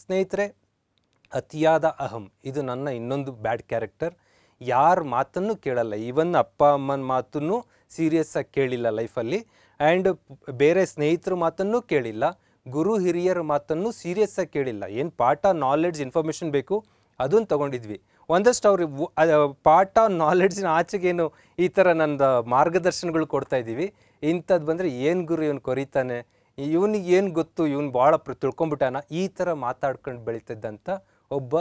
ಸ್ನೇಹಿತರೆ, ಅತಿಯಾದ ಅಹಂ ಇದು ನನ್ನ ಇನ್ನೊಂದು ಬ್ಯಾಡ್ ಕ್ಯಾರೆಕ್ಟರ್. ಯಾರ ಮಾತನ್ನು ಕೇಳಲ್ಲ, ಈವನ್ ಅಪ್ಪ ಅಮ್ಮನ ಮಾತನ್ನು ಸೀರಿಯಸ್ ಆಗಿ ಕೇಳಿಲ್ಲ ಲೈಫಲ್ಲಿ. ಆ್ಯಂಡ್ ಬೇರೆ ಸ್ನೇಹಿತರ ಮಾತನ್ನು ಕೇಳಿಲ್ಲ, ಗುರು ಹಿರಿಯರ ಮಾತನ್ನು ಸೀರಿಯಸ್ ಆಗಿ ಕೇಳಿಲ್ಲ. ಏನು ಪಾಠ, ನಾಲೆಡ್ಜ್, ಇನ್ಫಾರ್ಮೇಷನ್ ಬೇಕು ಅದನ್ನು ತೊಗೊಂಡಿದ್ವಿ. ಒಂದಷ್ಟು ಅವ್ರು ಪಾಠ ನಾಲೆಡ್ಜಿನ ಆಚೆಗೇನು ಈ ಥರ ನಂದು ಮಾರ್ಗದರ್ಶನಗಳು ಕೊಡ್ತಾ ಇದ್ದೀವಿ. ಇಂಥದ್ದು ಬಂದರೆ ಏನು ಗುರು ಇವನು ಕೊರಿತಾನೆ, ಇವನಿಗೆ ಏನು ಗೊತ್ತು, ಇವನು ಭಾಳ ತಿಳ್ಕೊಂಬಿಟ್ಟಾನ, ಈ ಥರ ಮಾತಾಡ್ಕೊಂಡು ಬೆಳೀತಿದ್ದಂಥ ಒಬ್ಬ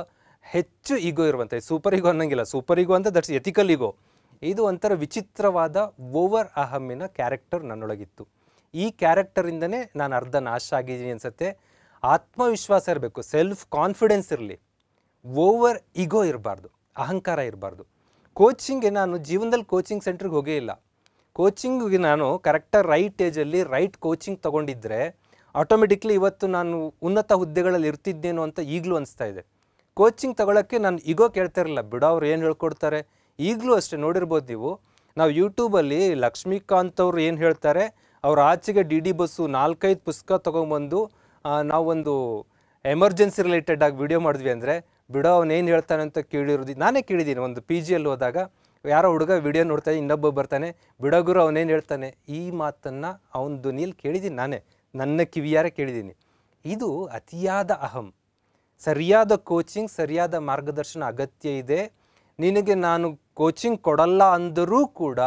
ಹೆಚ್ಚು ಈಗೋ ಇರುವಂಥ, ಸೂಪರ್ ಈಗೋ ಅನ್ನೋಂಗಿಲ್ಲ, ಸೂಪರ್ ಈಗೋ ಅಂತ ದಟ್ಸ್ ಎಥಿಕಲ್ ಈಗೋ. ಇದು ಒಂಥರ ವಿಚಿತ್ರವಾದ ಓವರ್ ಅಹಮ್ಮಿನ ಕ್ಯಾರೆಕ್ಟರ್ ನನ್ನೊಳಗಿತ್ತು. ಈ ಕ್ಯಾರೆಕ್ಟರಿಂದನೇ ನಾನು ಅರ್ಧ ನಾಶ ಆಗಿದ್ದೀನಿ ಅನಿಸುತ್ತೆ. ಆತ್ಮವಿಶ್ವಾಸ ಇರಬೇಕು, ಸೆಲ್ಫ್ ಕಾನ್ಫಿಡೆನ್ಸ್ ಇರಲಿ, ಓವರ್ ಈಗೋ ಇರಬಾರ್ದು, ಅಹಂಕಾರ ಇರಬಾರ್ದು. ಕೋಚಿಂಗ್ಗೆ ನಾನು ಜೀವನದಲ್ಲಿ ಕೋಚಿಂಗ್ ಸೆಂಟ್ರಿಗೆ ಹೋಗೇ ಇಲ್ಲ. ಕೋಚಿಂಗಿಗೆ ನಾನು ಕರೆಕ್ಟಾಗಿ ರೈಟ್ ಏಜಲ್ಲಿ ರೈಟ್ ಕೋಚಿಂಗ್ ತೊಗೊಂಡಿದ್ದರೆ ಆಟೋಮೆಟಿಕ್ಲಿ ಇವತ್ತು ನಾನು ಉನ್ನತ ಹುದ್ದೆಗಳಲ್ಲಿ ಇರ್ತಿದ್ದೇನೋ ಅಂತ ಈಗಲೂ ಅನಿಸ್ತಾ ಇದೆ. ಕೋಚಿಂಗ್ ತೊಗೊಳಕ್ಕೆ ನಾನು ಈಗೋ ಕೇಳ್ತಾ ಇರಲಿಲ್ಲ, ಬಿಡೋ ಅವ್ರು ಏನು ಹೇಳ್ಕೊಡ್ತಾರೆ. ಈಗಲೂ ಅಷ್ಟೇ ನೋಡಿರ್ಬೋದು ನೀವು, ನಾವು ಯೂಟ್ಯೂಬಲ್ಲಿ ಲಕ್ಷ್ಮೀಕಾಂತ್ ಅವರು ಏನು ಹೇಳ್ತಾರೆ, ಅವ್ರ ಆಚೆಗೆ ಡಿ ಬಸ್ಸು 4-5 ಪುಸ್ತಕ ತೊಗೊಂಬಂದು ನಾವೊಂದು ಎಮರ್ಜೆನ್ಸಿ ರಿಲೇಟೆಡ್ ಆಗಿ ವಿಡಿಯೋ ಮಾಡಿದ್ವಿ ಅಂದರೆ, ಬಿಡೋ ಅವನೇನು ಹೇಳ್ತಾನೆ ಅಂತ ಕೇಳಿರೋದು ನಾನೇ ಕೇಳಿದ್ದೀನಿ. ಒಂದು PGಯಲ್ಲಿ ಹೋದಾಗ ಯಾರೋ ಹುಡುಗ ವಿಡಿಯೋ ನೋಡ್ತಾನೆ, ಇನ್ನೊಬ್ಬ ಬರ್ತಾನೆ, ಬಿಡೋಗುರು ಅವನೇನು ಹೇಳ್ತಾನೆ, ಈ ಮಾತನ್ನು ಅವನ ಧ್ವನಿಯಲ್ಲಿ ಕೇಳಿದ್ದೀನಿ, ನಾನೇ ನನ್ನ ಕಿವಿಯಾರೆ ಕೇಳಿದ್ದೀನಿ. ಇದು ಅತಿಯಾದ ಅಹಂ. ಸರಿಯಾದ ಕೋಚಿಂಗ್, ಸರಿಯಾದ ಮಾರ್ಗದರ್ಶನ ಅಗತ್ಯ ಇದೆ. ನಿನಗೆ ನಾನು ಕೋಚಿಂಗ್ ಕೊಡಲ್ಲ ಅಂದರೂ ಕೂಡ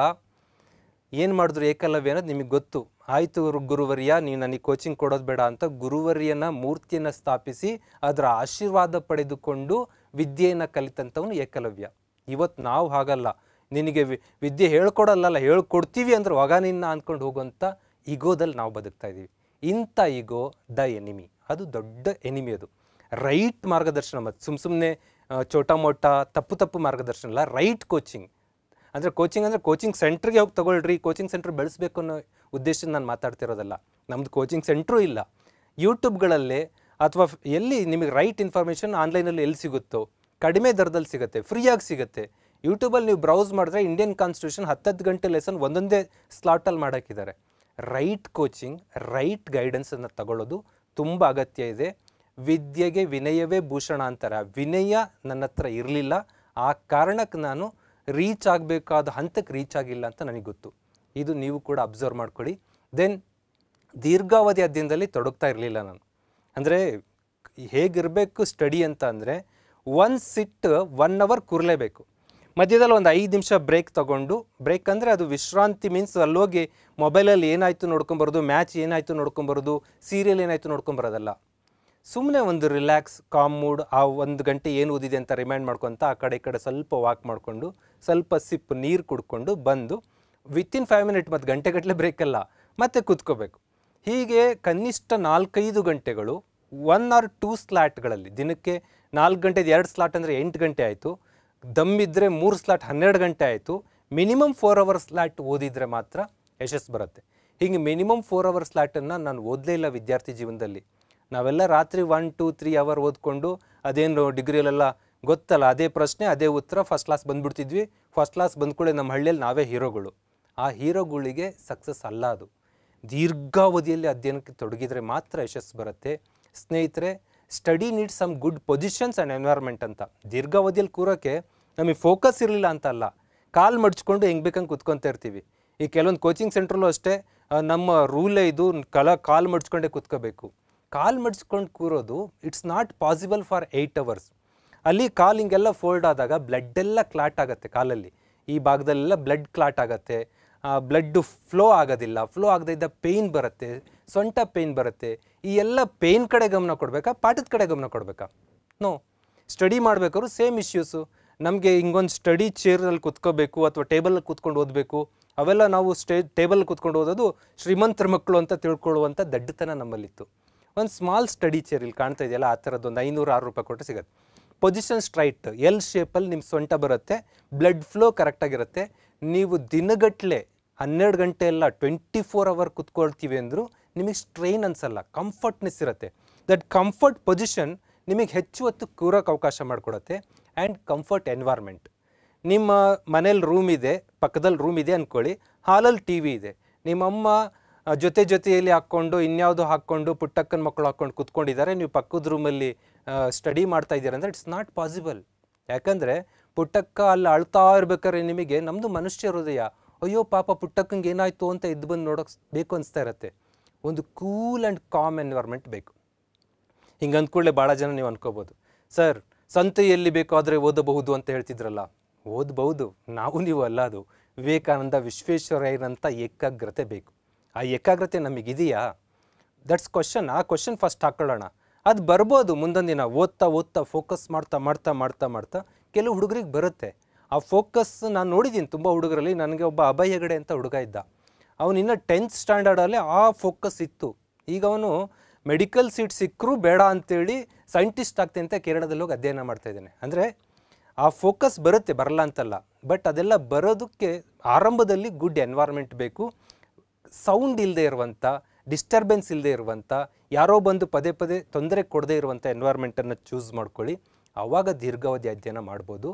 ಏನು ಮಾಡಿದ್ರು ಏಕಲವ್ಯ ಅನ್ನೋದು ನಿಮಗೆ ಗೊತ್ತು. ಆಯಿತು ಗುರುವರ್ಯ, ನೀವು ನನಗೆ ಕೋಚಿಂಗ್ ಕೊಡೋದು ಬೇಡ ಅಂತ ಗುರುವರ್ಯನ ಮೂರ್ತಿಯನ್ನು ಸ್ಥಾಪಿಸಿ ಅದರ ಆಶೀರ್ವಾದ ಪಡೆದುಕೊಂಡು ವಿದ್ಯೆಯನ್ನು ಕಲಿತಂಥವನು ಏಕಲವ್ಯ. ಇವತ್ತು ನಾವು ಹಾಗಲ್ಲ, ನಿನಗೆ ವಿದ್ಯೆ ಹೇಳ್ಕೊಡಲ್ಲ, ಹೇಳ್ಕೊಡ್ತೀವಿ ಅಂದ್ರೆ ಒಗ ನಿನ್ನ ಅಂದ್ಕೊಂಡು ಹೋಗುವಂಥ ಈಗೋದಲ್ಲಿ ನಾವು ಬದುಕ್ತಾ ಇದ್ದೀವಿ. ಇಂಥ ಈಗೋ ದ ಎನಿಮಿ, ಅದು ದೊಡ್ಡ ಎನಿಮಿ. ಅದು ರೈಟ್ ಮಾರ್ಗದರ್ಶನ, ಮತ್ತು ಸುಮ್ಮನೆ ಚೋಟ ಮೋಟ ತಪ್ಪು ಮಾರ್ಗದರ್ಶನ ಅಲ್ಲ, ರೈಟ್ ಕೋಚಿಂಗ್. ಅಂದರೆ ಕೋಚಿಂಗ್ ಸೆಂಟ್ರಿಗೆ ಹೋಗಿ ತೊಗೊಳ್ರಿ, ಕೋಚಿಂಗ್ ಸೆಂಟ್ರ್ ಬೆಳೆಸಬೇಕು ಅನ್ನೋ ಉದ್ದೇಶದಿಂದ ನಾನು ಮಾತಾಡ್ತಿರೋದಲ್ಲ. ನಮ್ಮದು ಕೋಚಿಂಗ್ ಸೆಂಟ್ರೂ ಇಲ್ಲ. ಯೂಟ್ಯೂಬ್ಗಳಲ್ಲೇ ಅಥವಾ ಎಲ್ಲಿ ನಿಮಗೆ ರೈಟ್ ಇನ್ಫಾರ್ಮೇಷನ್ ಆನ್ಲೈನಲ್ಲಿ ಎಲ್ಲಿ ಸಿಗುತ್ತೋ, ಕಡಿಮೆ ದರದಲ್ಲಿ ಸಿಗುತ್ತೆ, ಫ್ರೀಯಾಗಿ ಸಿಗುತ್ತೆ. ಯೂಟ್ಯೂಬಲ್ಲಿ ನೀವು ಬ್ರೌಸ್ ಮಾಡಿದ್ರೆ ಇಂಡಿಯನ್ ಕಾನ್ಸ್ಟಿಟ್ಯೂಷನ್ 10 ಗಂಟೆ ಲೆಸನ್ ಒಂದೊಂದೇ ಸ್ಲಾಟಲ್ಲಿ ಮಾಡೋಕ್ಕಿದ್ದಾರೆ. ರೈಟ್ ಕೋಚಿಂಗ್, ರೈಟ್ ಗೈಡೆನ್ಸನ್ನು ತಗೊಳ್ಳೋದು ತುಂಬ ಅಗತ್ಯ ಇದೆ. ವಿದ್ಯೆಗೆ ವಿನಯವೇ ಭೂಷಣ ಅಂತಾರೆ. ವಿನಯ ನನ್ನ ಹತ್ರ ಇರಲಿಲ್ಲ, ಆ ಕಾರಣಕ್ಕೆ ನಾನು ರೀಚ್ ಆಗಬೇಕಾದ ಹಂತಕ್ಕೆ ರೀಚ್ ಆಗಿಲ್ಲ ಅಂತ ನನಗೆ ಗೊತ್ತು. ಇದು ನೀವು ಕೂಡ ಅಬ್ಸರ್ವ್ ಮಾಡ್ಕೊಳ್ಳಿ. ದೆನ್ ದೀರ್ಘಾವಧಿ ಅಧ್ಯಯನದಲ್ಲಿ ತೊಡಗ್ತಾ ಇರಲಿಲ್ಲ ನಾನು. ಅಂದರೆ ಹೇಗಿರಬೇಕು ಸ್ಟಡಿ ಅಂತ ಅಂದರೆ, ಒಂದು ಸಿಟ್ 1 ಅವರ್ ಕೂರಲೇಬೇಕು. ಮಧ್ಯದಲ್ಲಿ ಒಂದು 5 ನಿಮಿಷ ಬ್ರೇಕ್ ತೊಗೊಂಡು, ಬ್ರೇಕ್ ಅಂದರೆ ಅದು ವಿಶ್ರಾಂತಿ ಮೀನ್ಸ್ ಅಲ್ಲೋಗಿ ಮೊಬೈಲಲ್ಲಿ ಏನಾಯಿತು ನೋಡ್ಕೊಂಬರೋದು, ಮ್ಯಾಚ್ ಏನಾಯಿತು ನೋಡ್ಕೊಂಬರೋದು, ಸೀರಿಯಲ್ ಏನಾಯಿತು ನೋಡ್ಕೊಂಬರೋದಲ್ಲ. ಸುಮ್ಮನೆ ಒಂದು ರಿಲ್ಯಾಕ್ಸ್, ಕಾಮ್ ಮೂಡ್, ಆ 1 ಗಂಟೆ ಏನು ಓದಿದೆ ಅಂತ ರಿಮೈಂಡ್ ಮಾಡ್ಕೊತ ಆ ಕಡೆ ಈ ಕಡೆ ಸ್ವಲ್ಪ ವಾಕ್ ಮಾಡಿಕೊಂಡು, ಸ್ವಲ್ಪ ಸಿಪ್ ನೀರು ಕುಡ್ಕೊಂಡು ಬಂದು ವಿತಿನ್ 5 ಮಿನಿಟ್, ಮತ್ತು ಗಂಟೆಗಟ್ಟಲೆ ಬ್ರೇಕಲ್ಲ, ಮತ್ತೆ ಕೂತ್ಕೋಬೇಕು. ಹೀಗೆ ಕನಿಷ್ಠ 4-5 ಗಂಟೆಗಳು 1 or 2 ಸ್ಲಾಟ್ಗಳಲ್ಲಿ, ದಿನಕ್ಕೆ 4 ಗಂಟೆದು 2 ಸ್ಲಾಟ್ ಅಂದರೆ 8 ಗಂಟೆ ಆಯಿತು, ದಮ್ಮಿದ್ದರೆ 3 ಸ್ಲಾಟ್ 12 ಗಂಟೆ ಆಯಿತು. ಮಿನಿಮಮ್ 4 ಅವರ್ ಸ್ಲಾಟ್ ಓದಿದರೆ ಮಾತ್ರ ಯಶಸ್ಸು ಬರುತ್ತೆ. ಹೀಗೆ ಮಿನಿಮಮ್ 4 ಅವರ್ ಸ್ಲಾಟನ್ನು ನಾನು ಓದಲೇ ಇಲ್ಲ ವಿದ್ಯಾರ್ಥಿ ಜೀವನದಲ್ಲಿ. ನಾವೆಲ್ಲ ರಾತ್ರಿ 1-2-3 ಅವರ್ ಓದ್ಕೊಂಡು, ಅದೇನು ಡಿಗ್ರಿಯಲ್ಲೆಲ್ಲ ಗೊತ್ತಲ್ಲ, ಅದೇ ಪ್ರಶ್ನೆ ಅದೇ ಉತ್ತರ, ಫಸ್ಟ್ ಕ್ಲಾಸ್ ಬಂದುಬಿಡ್ತಿದ್ವಿ. ಫಸ್ಟ್ ಕ್ಲಾಸ್ ಬಂದ್ಕೊಳ್ಳಿ ನಮ್ಮ ಹಳ್ಳಿಯಲ್ಲಿ ನಾವೇ ಹೀರೋಗಳು. ಆ ಹೀರೋಗಳಿಗೆ ಸಕ್ಸಸ್ ಅಲ್ಲ ಅದು. ದೀರ್ಘಾವಧಿಯಲ್ಲಿ ಅಧ್ಯಯನಕ್ಕೆ ತೊಡಗಿದರೆ ಮಾತ್ರ ಯಶಸ್ಸು ಬರುತ್ತೆ. ಸ್ನೇಹಿತರೆ, study needs some good positions and environment ಅಂತ. ದೀರ್ಘಾವಧಿಯಲ್ಲಿ ಕೂರೋಕ್ಕೆ ನಮಗೆ ಫೋಕಸ್ ಇರಲಿಲ್ಲ ಅಂತ ಅಲ್ಲ, ಕಾಲು ಮಡ್ಚ್ಕೊಂಡು ಹೆಂಗೆ ಬೇಕಂಗೆ ಕುತ್ಕೊತಾ ಇರ್ತೀವಿ. ಈ ಕೆಲವೊಂದು ಕೋಚಿಂಗ್ ಸೆಂಟ್ರಲ್ಲೂ ಅಷ್ಟೇ, ನಮ್ಮ ರೂಲೇ ಇದು, ಕಾಲು ಮಡ್ಚ್ಕೊಂಡೇ ಕೂತ್ಕೋಬೇಕು. ಕಾಲು ಮಡ್ಚ್ಕೊಂಡು ಕೂರೋದು it's not possible for 8 hours. ಅಲ್ಲಿ ಕಾಲು ಹಿಂಗೆಲ್ಲ ಫೋಲ್ಡ್ ಆದಾಗ ಬ್ಲಡ್ಡೆಲ್ಲ ಕ್ಲಾಟ್ ಆಗುತ್ತೆ ಕಾಲಲ್ಲಿ, ಈ ಭಾಗದಲ್ಲೆಲ್ಲ ಬ್ಲಡ್ ಕ್ಲಾಟ್ ಆಗುತ್ತೆ, ಬ್ಲಡ್ಡು ಫ್ಲೋ ಆಗೋದಿಲ್ಲ. ಫ್ಲೋ ಆಗದೇ ಇದ್ದ ಪೇಯ್ನ್ ಬರುತ್ತೆ, ಸೊಂಟ ಪೇಯ್ನ್ ಬರುತ್ತೆ. ಈ ಎಲ್ಲ ಪೇಯ್ನ್ ಕಡೆ ಗಮನ ಕೊಡಬೇಕಾ, ಪಾಠದ ಕಡೆ ಗಮನ ಕೊಡಬೇಕಾ? ನೋ. ಸ್ಟಡಿ ಮಾಡಬೇಕಾದ್ರು ಸೇಮ್ ಇಶ್ಯೂಸು. ನಮಗೆ ಹಿಂಗೊಂದು ಸ್ಟಡಿ ಚೇರಲ್ಲಿ ಕೂತ್ಕೋಬೇಕು ಅಥವಾ ಟೇಬಲಲ್ಲಿ ಕೂತ್ಕೊಂಡು ಓದಬೇಕು, ಅವೆಲ್ಲ ನಾವು ಟೇಬಲ್ ಕೂತ್ಕೊಂಡು ಓದೋದು ಶ್ರೀಮಂತರ ಮಕ್ಕಳು ಅಂತ ತಿಳ್ಕೊಳ್ಳುವಂಥ ದಡ್ಡತನ ನಮ್ಮಲ್ಲಿತ್ತು. ಒಂದು ಸ್ಮಾಲ್ ಸ್ಟಡಿ ಚೇರ್ ಇಲ್ಲಿ ಕಾಣ್ತಾ ಇದೆಯಲ್ಲ, ಆ ಥರದ್ದು ಒಂದು 506 ರೂಪಾಯಿ ಕೊಟ್ಟು ಸಿಗುತ್ತೆ. ಪೊಸಿಷನ್ ಸ್ಟ್ರೈಟ್, ಎಲ್ ಶೇಪಲ್ಲಿ ನಿಮ್ಮ ಸೊಂಟ ಬರುತ್ತೆ, ಬ್ಲಡ್ ಫ್ಲೋ ಕರೆಕ್ಟಾಗಿರುತ್ತೆ. ನೀವು ದಿನಗಟ್ಟಲೆ 12 ಗಂಟೆ ಎಲ್ಲ 24 ಅವರ್ ಕೂತ್ಕೊಳ್ತೀವಿ ಅಂದರೂ ನಿಮಗೆ ಸ್ಟ್ರೈನ್ ಅನಿಸಲ್ಲ, ಕಂಫರ್ಟ್ನೆಸ್ ಇರುತ್ತೆ. ದಟ್ ಕಂಫರ್ಟ್ ಪೊಸಿಷನ್ ನಿಮಗೆ ಹೆಚ್ಚು ಹೊತ್ತು ಕೂರೋಕ್ಕೆ ಅವಕಾಶ ಮಾಡಿಕೊಡುತ್ತೆ. And comfort environment. ನಿಮ್ಮ ಮನೇಲಿ ರೂಮ್ ಇದೆ, ಪಕ್ಕದಲ್ಲಿ ರೂಮ್ ಇದೆ ಅಂದ್ಕೊಳ್ಳಿ, ಹಾಲಲ್ಲಿ TV ಇದೆ, ನಿಮ್ಮಮ್ಮ ಜೊತೆಯಲ್ಲಿ ಹಾಕ್ಕೊಂಡು ಇನ್ಯಾವುದೋ ಹಾಕ್ಕೊಂಡು ಪುಟ್ಟಕ್ಕನ ಮಕ್ಕಳು ಹಾಕ್ಕೊಂಡು ಕೂತ್ಕೊಂಡಿದ್ದಾರೆ, ನೀವು ಪಕ್ಕದ ರೂಮಲ್ಲಿ ಸ್ಟಡಿ ಮಾಡ್ತಾ ಇದ್ದೀರ ಅಂದರೆ ಇಟ್ಸ್ ನಾಟ್ ಪಾಸಿಬಲ್. ಯಾಕಂದರೆ ಪುಟ್ಟಕ್ಕ ಅಲ್ಲಿ ಅಳ್ತಾ ಇರ್ಬೇಕಾದ್ರೆ ನಿಮಗೆ ನಮ್ಮದು ಮನುಷ್ಯ ಹೃದಯ, ಅಯ್ಯೋ ಪಾಪ ಪುಟ್ಟಕ್ಕಂಗೆ ಏನಾಯಿತು ಅಂತ ಎದ್ದು ಬಂದು ನೋಡೋಕೆ ಬೇಕು ಅನಿಸ್ತಾ ಇರುತ್ತೆ. ಒಂದು ಕೂಲ್ ಆ್ಯಂಡ್ ಕಾಮ್ ಎನ್ವೈರ್ಮೆಂಟ್ ಬೇಕು. ಹಿಂಗೆ ಅಂದ್ಕೊಳ್ಳೆ ಭಾಳ ಜನ ನೀವು ಅನ್ಕೋಬೋದು, ಸರ್ ಸಂತೆಯಲ್ಲಿ ಬೇಕಾದರೆ ಓದಬಹುದು ಅಂತ ಹೇಳ್ತಿದ್ರಲ್ಲ, ಓದಬಹುದು, ನಾವು ನೀವು ಅಲ್ಲ. ಅದು ವಿವೇಕಾನಂದ ವಿಶ್ವೇಶ್ವರಯ್ಯನಂಥ ಏಕಾಗ್ರತೆ ಬೇಕು. ಆ ಏಕಾಗ್ರತೆ ನಮಗಿದೆಯಾ? That's question. ಆ ಕ್ವಶನ್ ಫಸ್ಟ್ ಹಾಕೊಳ್ಳೋಣ. ಅದು ಬರ್ಬೋದು ಮುಂದೊಂದು ದಿನ. ಓದ್ತಾ ಫೋಕಸ್ ಮಾಡ್ತಾ ಕೆಲವು ಹುಡುಗರಿಗೆ ಬರುತ್ತೆ ಆ ಫೋಕಸ್. ನಾನು ನೋಡಿದ್ದೀನಿ ತುಂಬ ಹುಡುಗರಲ್ಲಿ. ನನಗೆ ಒಬ್ಬ ಅಭಯ್ ಹೆಗಡೆ ಅಂತ ಹುಡುಗ ಇದ್ದ, ಅವನಿನ್ನ 10th ಸ್ಟ್ಯಾಂಡರ್ಡಲ್ಲೇ ಆ ಫೋಕಸ್ ಇತ್ತು. ಈಗ ಅವನು ಮೆಡಿಕಲ್ ಸೀಟ್ ಸಿಕ್ಕರೂ ಬೇಡ ಅಂತೇಳಿ ಸೈಂಟಿಸ್ಟ್ ಆಗ್ತೇನೆ ಅಂತ ಕೇರಳದಲ್ಲಿ ಹೋಗಿ ಅಧ್ಯಯನ ಮಾಡ್ತಾಯಿದ್ದಾನೆ. ಅಂದರೆ ಆ ಫೋಕಸ್ ಬರುತ್ತೆ, ಬರಲ್ಲ ಅಂತಲ್ಲ, ಬಟ್ ಅದೆಲ್ಲ ಬರೋದಕ್ಕೆ ಆರಂಭದಲ್ಲಿ ಗುಡ್ ಎನ್ವೈರ್ಮೆಂಟ್ ಬೇಕು. ಸೌಂಡ್ ಇಲ್ಲದೆ ಇರುವಂಥ, ಡಿಸ್ಟರ್ಬೆನ್ಸ್ ಇಲ್ಲದೆ ಇರುವಂಥ, ಯಾರೋ ಬಂದು ಪದೇ ತೊಂದರೆ ಕೊಡದೇ ಇರುವಂಥ ಎನ್ವೈರ್ಮೆಂಟನ್ನು ಚೂಸ್ ಮಾಡ್ಕೊಳ್ಳಿ. ಆವಾಗ ದೀರ್ಘಾವಧಿ ಅಧ್ಯಯನ ಮಾಡ್ಬೋದು.